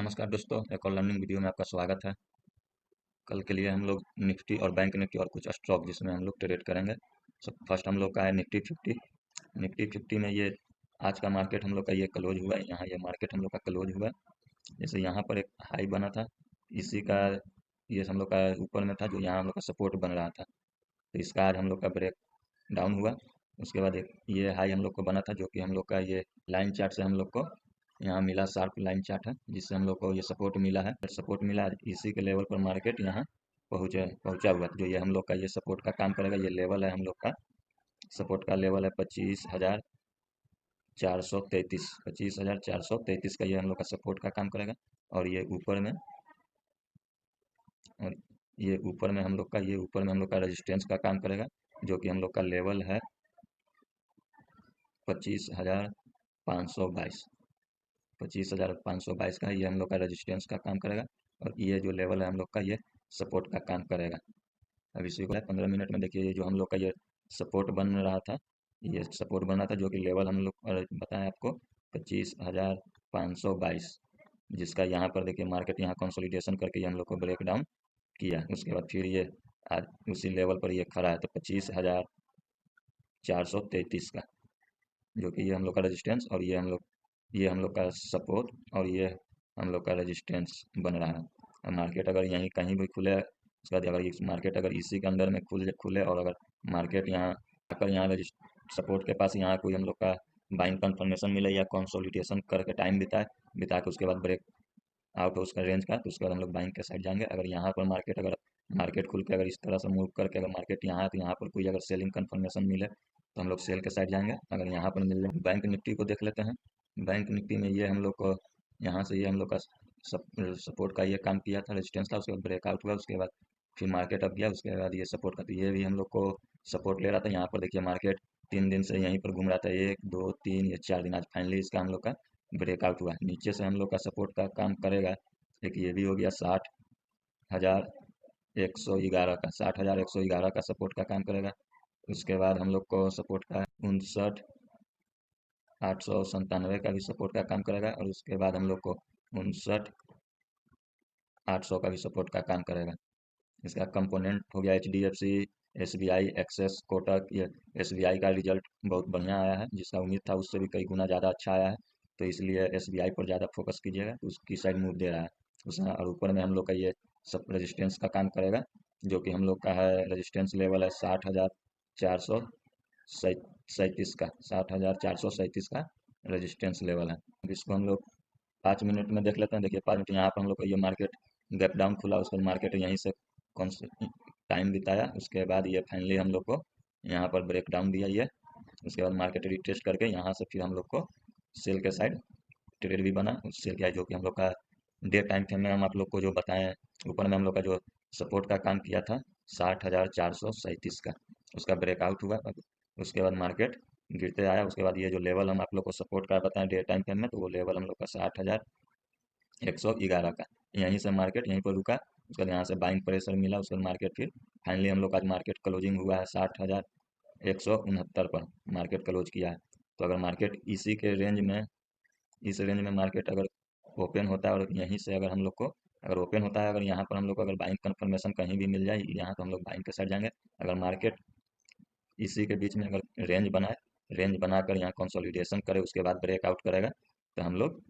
नमस्कार दोस्तों, एक और लर्निंग वीडियो में आपका स्वागत है। कल के लिए हम लोग निफ्टी और बैंक निफ्टी और कुछ स्टॉक जिसमें हम लोग ट्रेड करेंगे। फर्स्ट हम लोग का है निफ्टी 50। निफ्टी 50 में ये आज का मार्केट हम लोग का ये क्लोज हुआ है। यहाँ ये मार्केट हम लोग का क्लोज हुआ है। जैसे यहाँ पर एक हाई बना था, इसी का ये हम लोग का ऊपर में था, जो यहाँ हम लोग का सपोर्ट बन रहा था। तो इसका आज हम लोग का ब्रेक डाउन हुआ। उसके बाद एक ये हाई हम लोग को बना था, जो कि हम लोग का ये लाइन चार्ट से हम लोग को यहाँ मिला, शार्प लाइन चार्ट है, जिससे हम लोग को ये सपोर्ट मिला है। सपोर्ट मिला, इसी के लेवल पर मार्केट यहाँ पहुँचा हुआ है। जो ये हम लोग का ये सपोर्ट का काम करेगा, ये लेवल है हम लोग का सपोर्ट का लेवल है 25,433। 25,433 का ये हम लोग का सपोर्ट का काम करेगा। और ये ऊपर में और ये ऊपर में हम लोग का रेजिस्टेंस का काम करेगा, जो कि हम लोग का लेवल है 25,522। 25,522 का ये हम लोग का रेजिस्टेंस का काम करेगा। और ये जो लेवल है हम लोग का ये सपोर्ट का काम करेगा। अब इसी को 15 मिनट में देखिए, ये जो हम लोग का ये सपोर्ट बन रहा था, ये सपोर्ट बना था, जो कि लेवल हम लोग बताएं आपको 25,522, जिसका यहाँ पर देखिए मार्केट यहाँ कंसोलिडेशन करके ये हम लोग को ब्रेक डाउन किया। उसके बाद फिर ये आज उसी लेवल पर ये खड़ा है, तो 25,433 का, जो कि ये हम लोग का रेजिस्टेंस और ये हम लोग का सपोर्ट और ये हम लोग का रेजिस्टेंस बन रहा है। और मार्केट अगर यहीं कहीं भी खुले, उसके बाद अगर ये मार्केट अगर इसी के अंदर में खुले खुले और अगर मार्केट यहाँ आकर यहाँ सपोर्ट के पास यहाँ कोई हम लोग का बाइंग कंफर्मेशन मिले या कंसोलिडेशन करके टाइम बिता के उसके बाद ब्रेक आउट हो उसका रेंज का, तो उसके बाद हम लोग बाइंग के साइड जाएंगे। अगर यहाँ पर मार्केट खुल के अगर इस तरह से मूव करके अगर मार्केट यहाँ है, तो यहाँ पर कोई अगर सेलिंग कंफर्मेशन मिले तो हम लोग सेल के साइड जाएंगे। अगर यहाँ पर मिल जाए, बैंक निफ्टी को देख लेते हैं। बैंक निफ्टी में ये हम लोग को यहाँ से ये हम लोग का सपोर्ट का ये काम किया था, रेजिस्टेंस था, उसके बाद ब्रेकआउट हुआ, उसके बाद फिर मार्केट अप गया, उसके बाद ये सपोर्ट का, तो ये भी हम लोग को सपोर्ट ले रहा था। यहाँ पर देखिए मार्केट 3 दिन से यहीं पर घूम रहा था, 1 2 3 या 4 दिन, आज फाइनली इसका हम लोग का ब्रेकआउट हुआ। नीचे से हम लोग का सपोर्ट का काम करेगा। एक ये भी हो गया 60,111 का, 60,111 का सपोर्ट का काम करेगा। उसके बाद हम लोग को सपोर्ट का 59,897 का भी सपोर्ट का काम करेगा। और उसके बाद हम लोग को 59,800 का भी सपोर्ट का काम करेगा। इसका कंपोनेंट हो गया HDFC, SBI, एक्सेस, कोटक। ये SBI का रिजल्ट बहुत बढ़िया आया है, जिसका उम्मीद था उससे भी कई गुना ज़्यादा अच्छा आया है, तो इसलिए SBI पर ज़्यादा फोकस कीजिएगा, तो उसकी साइड मूव दे रहा है उसका। और ऊपर में हम लोग का ये सब रेजिस्टेंस का काम करेगा, जो कि हम लोग का है रेजिस्टेंस लेवल है 60,437 का, 60,437 का रेजिस्टेंस लेवल है। अब इसको हम लोग 5 मिनट में देख लेते हैं। देखिए 5 मिनट यहाँ पर हम लोग का ये मार्केट गैप डाउन खुला, उसके बाद मार्केट यहीं से कौन से टाइम बिताया, उसके बाद ये फाइनली हम लोग को यहाँ पर ब्रेक डाउन दिया ये। उसके बाद मार्केट रिटेस्ट करके यहाँ से फिर हम लोग को सेल के साइड ट्रेड भी बना। उस सेल का जो कि हम लोग का डे टाइम फ्रेम में हम आप लोग को जो बताएं, ऊपर में हम लोग का जो सपोर्ट का काम किया था 60,437 का, उसका ब्रेकआउट हुआ। उसके बाद मार्केट गिरते आया। उसके बाद ये जो लेवल हम आप लोग को सपोर्ट का बताएं डे टाइम फ्रेम में, तो वो लेवल हम लोग का 60,111 का, यहीं से मार्केट यहीं पर रुका। उसके बाद यहाँ से बाइंग प्रेशर मिला। उसके बाद मार्केट फिर फाइनली हम लोग आज मार्केट क्लोजिंग हुआ है 60,169 पर मार्केट क्लोज किया है। तो अगर मार्केट इसी के रेंज में, इस रेंज में मार्केट अगर ओपन होता है और यहीं से अगर हम लोग को अगर ओपन होता है, अगर यहाँ पर हम लोग को अगर बाइंग कंफर्मेशन कहीं भी मिल जाए यहाँ, तो हम लोग बाइंग के साइड जाएंगे। अगर मार्केट इसी के बीच में अगर रेंज बनाए, रेंज बनाकर यहाँ कंसोलिडेशन करे, उसके बाद ब्रेकआउट करेगा, तो हम लोग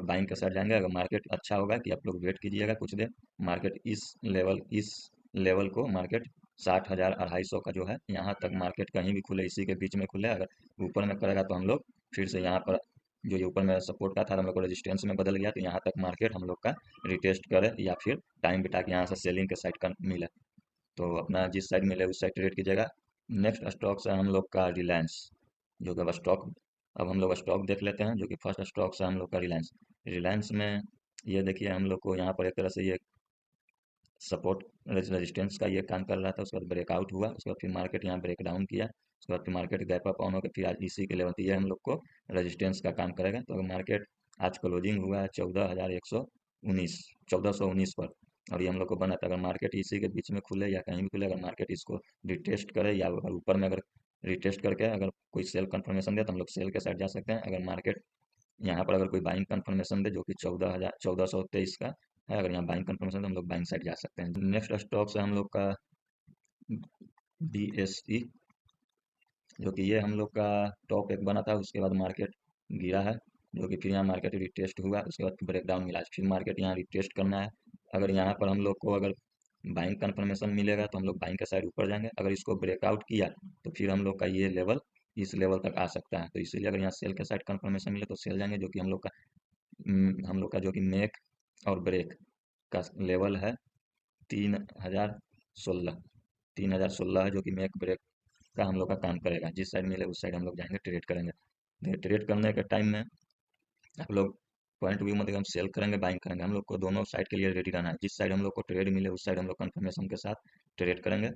बाइंग के साइड जाएंगे। अगर मार्केट अच्छा होगा कि आप लोग वेट कीजिएगा कुछ देर, मार्केट इस लेवल को मार्केट 60,250 का जो है, यहाँ तक मार्केट कहीं भी खुले, इसी के बीच में खुले। अगर ऊपर में करेगा तो हम लोग फिर से यहाँ पर जो ये ऊपर में सपोर्ट का था, हम लोग को रेजिस्टेंस में बदल गया, तो यहाँ तक मार्केट हम लोग का रिटेस्ट करे या फिर टाइम बिता के यहाँ से सेलिंग के साइड का मिले, तो अपना जिस साइड मिले उस साइड ट्रेड कीजिएगा। नेक्स्ट स्टॉक है हम लोग का रिलायंस, जो कि अब हम लोग स्टॉक देख लेते हैं। जो कि फर्स्ट स्टॉक है हम लोग का रिलायंस। रिलायंस में ये देखिए हम लोग को यहाँ पर एक तरह से ये सपोर्ट रेजिस्टेंस का ये काम कर रहा था, उसके बाद ब्रेकआउट हुआ, उसके बाद फिर मार्केट यहाँ ब्रेक डाउन किया, उसके बाद फिर मार्केट गैप अप ऑन होकर फिर आज इसी के लेवल, ये हम लोग को रेजिस्टेंस का काम करेगा। तो अगर मार्केट आज क्लोजिंग हुआ है 14,119, 1419 पर, और ये हम लोग को बना था। अगर मार्केट इसी के बीच में खुले या कहीं भी खुले, अगर मार्केट इसको रिटेस्ट करे या अगर ऊपर में अगर रिटेस्ट करके अगर कोई सेल कंफर्मेशन दे, तो हम लोग सेल के साइड जा सकते हैं। अगर मार्केट यहाँ पर अगर कोई बाइंग कंफर्मेशन दे जो कि 1423 का है, अगर यहाँ बाइंग कंफर्मेशन तो हम लोग बाइंग साइड जा सकते हैं। नेक्स्ट स्टॉक है हम लोग का BSE, जो कि ये हम लोग का टॉप एक बना था, उसके बाद मार्केट गिरा है, जो कि फिर यहाँ मार्केट रिटेस्ट हुआ, उसके बाद ब्रेकडाउन मिला, फिर मार्केट यहाँ रिटेस्ट करना है। अगर यहाँ पर हम लोग को अगर बाइंग कंफर्मेशन मिलेगा तो हम लोग बाइंग के साइड ऊपर जाएंगे, अगर इसको ब्रेकआउट किया तो फिर हम लोग का ये लेवल इस लेवल तक आ सकता है। तो इसीलिए अगर यहाँ सेल के साइड कंफर्मेशन मिले तो सेल जाएंगे, जो कि हम लोग का जो कि मेक और ब्रेक का लेवल है 3016। 3016 है, जो कि मेक ब्रेक का हम लोग का काम करेगा। जिस साइड मिले उस साइड हम लोग जाएंगे, ट्रेड करेंगे। ट्रेड करने के टाइम में आप लोग पॉइंट व्यू मतलब हम सेल करेंगे बाइंग करेंगे, हम लोग को दोनों साइड के लिए रेडी रहना है। जिस साइड हम लोग को ट्रेड मिले उस साइड हम लोग कंफर्मेशन के साथ ट्रेड करेंगे।